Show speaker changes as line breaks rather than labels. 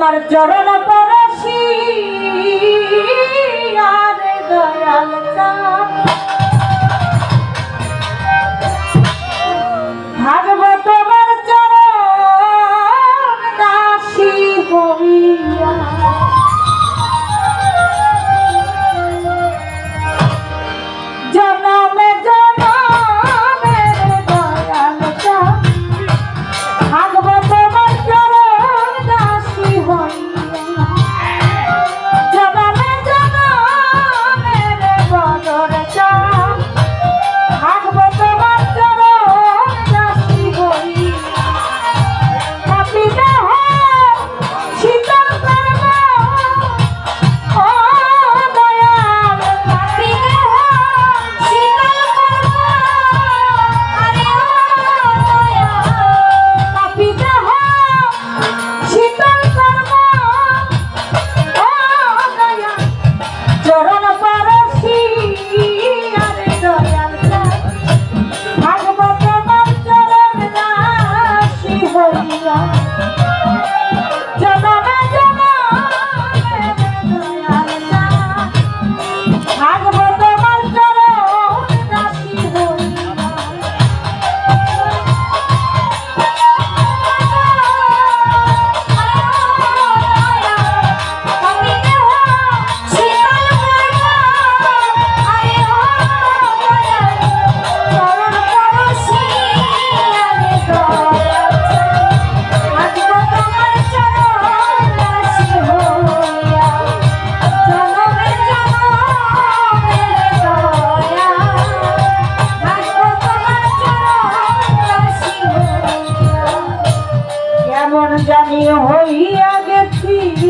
তোমার চরণ পরশি আর দয়াল ভাগব তোমার চরণ দাসী হইয়া জনমে জনমে দয়াল ভাগব তোমার চরণ দাসী হইয়া জনমে জনমে বদর ভাগব তোমার চরণ দাসী হইয়া কাঁপিতে হয় শীতল কর্ম ও দয়াল কাঁপিতে হয় শীতল কর্ম আরে ও দয়াল কাঁপিতে হয় শীতল কর্ম ও দয়াল চরণ পরশি আরে দয়াল ভাগব তোমার চরণ দাসী হইয়া জনমে জনমে দয়াল ভাগব তোমার চরণ দাসী হইয়া কাঁপিতে হয় শীতল কর্ম আরে ও দয়াল চরণ পরশি আরে দয়াল ভাগব তোমার চরণ দাসী হইয়া জনমে জনমে দয়াল ভাগব তোমার চরণ দাসী হইয়া কেমন জানি হইয়া গেছি